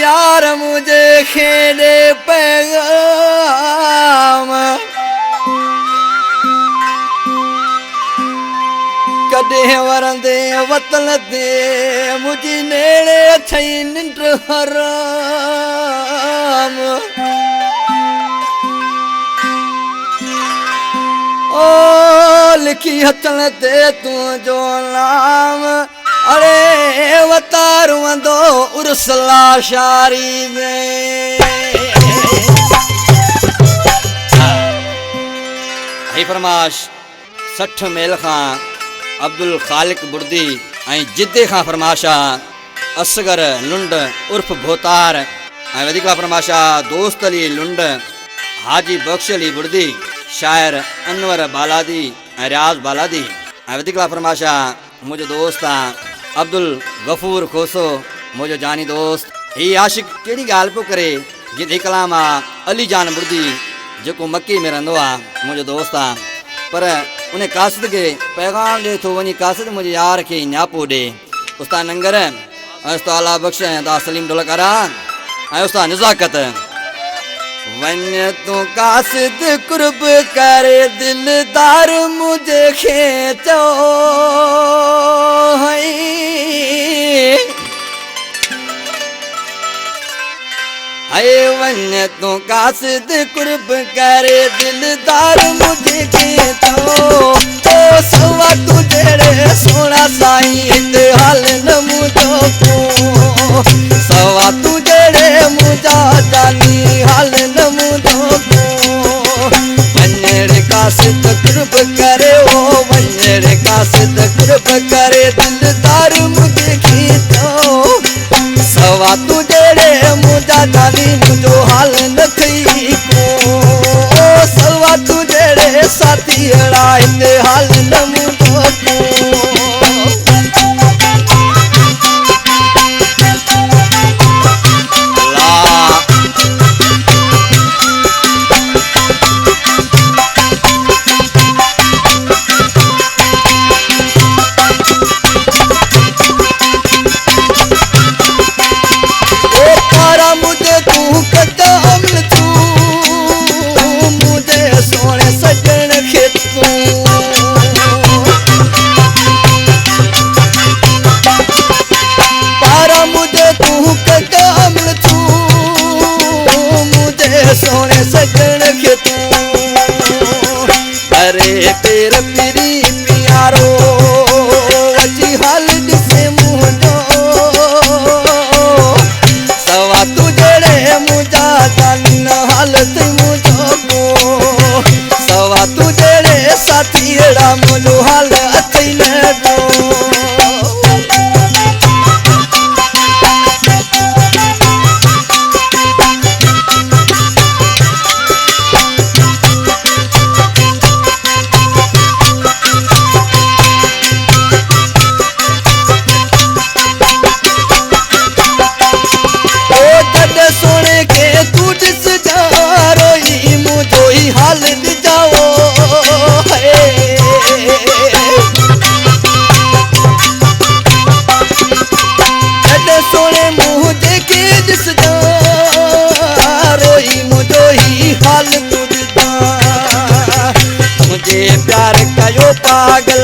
यार मुझे खेड़े पैगाम कॾे वरंदे वतन ते मुझी नेड़े अथई निंड हराम ओ लिखी हथन ते तुंहिंजो नाम अरे वतारू वंदो उर्सला शारी में फरमाश 60 मेल खां अब्दुल खालिक बुर्दी ऐं जिद्दे खां फरमाशा असगर लुंड उर्फ भोतार ऐं वधीक फरमाशा दोस्त अली लुंड हाजी बख्श अली बुर्दी शायर अनवर बालादी ऐं रियाज़ बालादी ऐं वधीक फरमाशा मुंहिंजो दोस्त आहे अब्दुल गफूर खोसो मुंहिंजो जानी दोस्त ही आशिक कहिड़ी ॻाल्हि पियो करे जिते कलाम आहे अली जान बुर्दी जेको मकी में रहंदो आहे मुंहिंजो दोस्त आहे पर उन कासिद खे पैगाम ॾिए थो वञी कासिद मुंहिंजे यार खे न्यापो ॾे उस्ताद नंगर ऐं उस्ताद अला बख्श ऐं उस्ताद सलीम ढोलकारा ऐं उस्ताद निज़ाकत वञ तूं कासिद कुर्ब करे दिलदार मुझे खे चओ हाय वञ तूं कासिद कुर्ब करे दिलदार मुझे खे चओ ओ सवा तू जहिड़े सोना साईं हाल न मुंहिंजो को सवा तू जहिड़े मुंहिंजा जानी हाल न मुंहिंजो को वञड़ कासिद कुर्ब करे ओ वञड़ कासिद कुर्ब करे दिलदार मुझे खे चओ सवा तू जहिड़े मुंहिंजा जानी मुंहिंजो हाल न थई को सवा तू जहिड़े साथी अहिड़ा हिते हाल न मुंहिंजो को सोने सजन के तू अरे तेरे मेरी प्यारो अजी हाल दिसे मुंहिंजो सवा तू जड़े मुंहिंजा जान हालत मुंहिंजो को सवा तू जड़े साथी अहिड़ा मुंहिंजो हाल अथई न को प्यार कयो पागल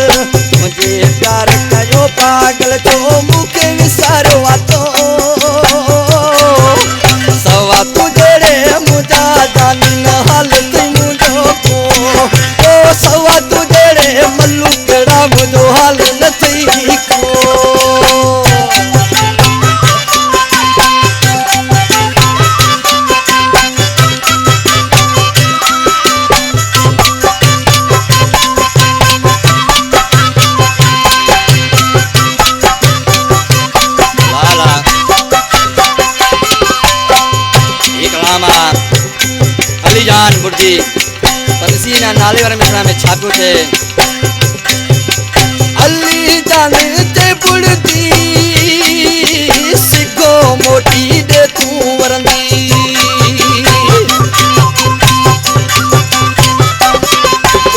मुझे प्यार कयो पागल जो मूंखे विसारो तो सवा तू जड़े मुंहिंजा जानी न हालत मुंहिंजो को ओ सवा तू जड़े मल्लू कहिड़ा मुंहिंजो हाल न थई को अली जान बुर्दी तनसीन नाले वारे मिसरा में छापियो थे अली जान ते बुर्दी सिगो मोटी दे तू वरंदी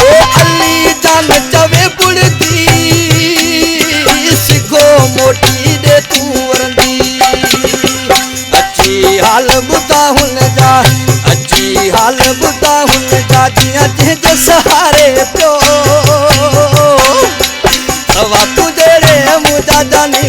ओ अली जान चवे बुर्दी सिगो मोटी दे तू वरंदी अच्छी हाल बुता हुन जा अची हाल बुता हुन जा जियां जंहिंजे सहारे पियो सवा तू जेड़े मुंहिंजा जानी